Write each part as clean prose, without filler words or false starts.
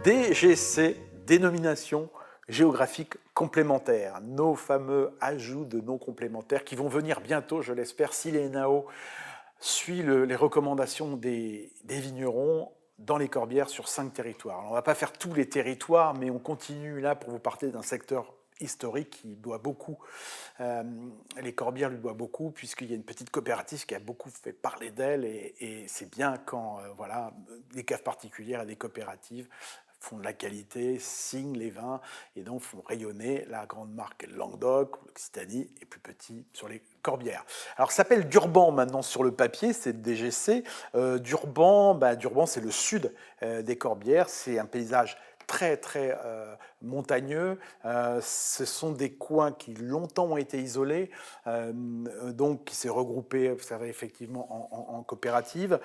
DGC, dénomination géographique complémentaire, nos fameux ajouts de noms complémentaires qui vont venir bientôt, je l'espère, si l'ENAO suit les recommandations des vignerons dans les Corbières sur 5 territoires. Alors, on ne va pas faire tous les territoires, mais on continue là pour vous parler d'un secteur historique qui doit beaucoup, les Corbières lui doivent beaucoup, puisqu'il y a une petite coopérative qui a beaucoup fait parler d'elle, et c'est bien quand voilà, des caves particulières et des coopératives font de la qualité, signent les vins et donc font rayonner la grande marque Languedoc, l'Occitanie et plus petit sur les Corbières. Alors ça s'appelle Durban maintenant sur le papier, c'est le DGC. Durban, Durban c'est le sud des Corbières, c'est un paysage très montagneux. Ce sont des coins qui longtemps ont été isolés, donc qui s'est regroupé, vous savez, effectivement en coopérative,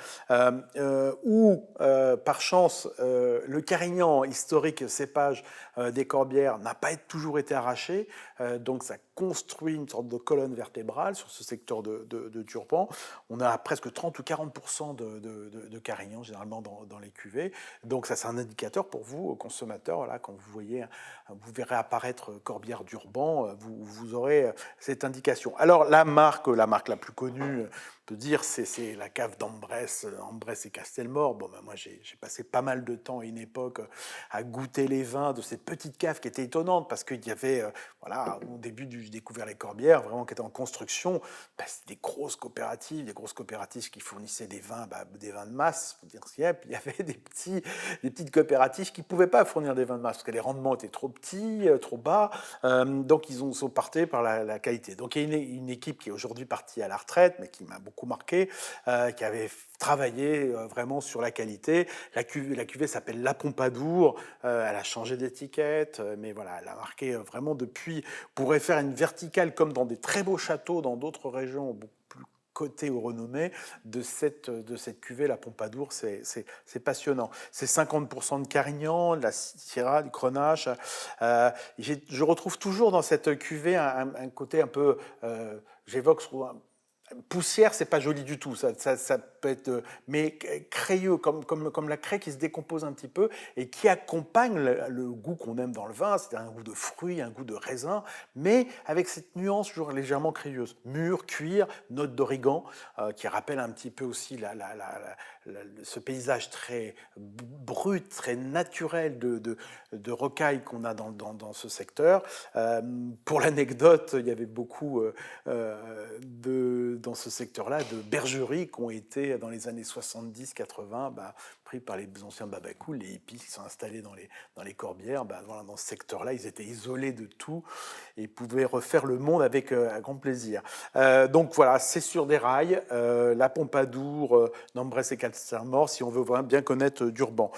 où par chance le Carignan, historique cépage des Corbières, n'a pas toujours été arraché, donc ça construit une sorte de colonne vertébrale sur ce secteur de Durban. On a presque 30 ou 40% de Carignan généralement dans les cuvées, donc ça c'est un indicateur pour vous, consommateurs. Voilà, quand vous verrez apparaître Corbière Durban, vous aurez cette indication. Alors la marque la plus connue, on peut dire, c'est la cave d'Ambrès, Ambrès et Castelmort. Bon, moi j'ai passé pas mal de temps à une époque à goûter les vins de cette petite cave qui était étonnante parce qu'il y avait, voilà, au début j'ai découvert les Corbières, vraiment qui étaient en construction, c'était des grosses coopératives qui fournissaient des vins de masse, pour dire ce qu'il y a. Puis il y avait des petites coopératives qui ne pouvaient pas fournir des vins de masse parce que les rendements étaient trop petits, trop bas, donc ils sont partis par la qualité. Donc il y a une équipe qui est aujourd'hui partie à la retraite, mais qui m'a beaucoup marqué, qui avait travaillé vraiment sur la qualité. La cuvée s'appelle La Pompadour, elle a changé d'étiquette, mais voilà, elle a marqué vraiment depuis. On pourrait faire une verticale comme dans des très beaux châteaux dans d'autres régions beaucoup plus cotées ou renommées de cette cuvée, la Pompadour, c'est passionnant. C'est 50% de Carignan, de la Syrah, du Grenache. Je retrouve toujours dans cette cuvée un côté un peu, j'évoque souvent, poussière, c'est pas joli du tout, ça peut être, mais crayeux, comme la craie qui se décompose un petit peu et qui accompagne le goût qu'on aime dans le vin, c'est un goût de fruits, un goût de raisin, mais avec cette nuance toujours légèrement crayeuse. Mûr, cuir, note d'origan, qui rappelle un petit peu aussi ce paysage très brut, très naturel de rocaille qu'on a dans ce secteur. Pour l'anecdote, il y avait beaucoup dans ce secteur-là de bergeries qui ont été, dans les années 70-80, pris par les anciens babacous, les hippies qui sont installés dans les Corbières. Voilà, dans ce secteur-là, ils étaient isolés de tout et pouvaient refaire le monde avec un grand plaisir. Donc voilà, c'est sur des rails, la Pompadour, d'Ambrès et Castelmort, si on veut vraiment bien connaître Durban.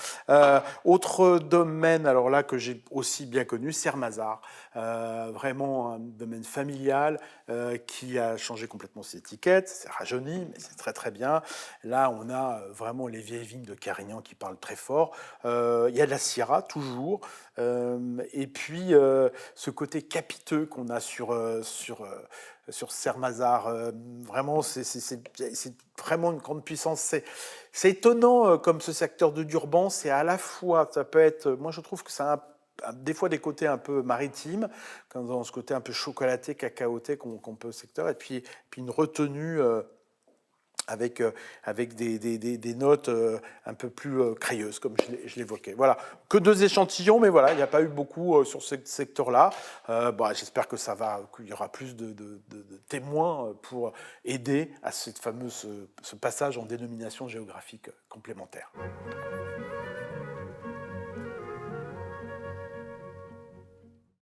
Autre domaine, alors là, que j'ai aussi bien connu, Serre-Mazar. Vraiment un domaine familial qui a changé complètement ses étiquettes, c'est rajeuni, mais c'est très bien. Là, on a vraiment les vieilles vignes de Carignan qui parlent très fort. Il y a de la Syrah, toujours. Et puis, ce côté capiteux qu'on a sur Serre-Mazar, vraiment, c'est vraiment une grande puissance. C'est étonnant comme ce secteur de Durban, c'est à la fois, ça peut être, moi je trouve que ça a des fois des côtés un peu maritimes, comme dans ce côté un peu chocolaté, cacaoté qu'on peut au secteur, et puis une retenue avec des notes un peu plus crayeuses, comme je l'évoquais. Voilà, que 2 échantillons, mais voilà, il n'y a pas eu beaucoup sur ce secteur-là. J'espère qu'il y aura plus de témoins pour aider à ce passage en dénomination géographique complémentaire.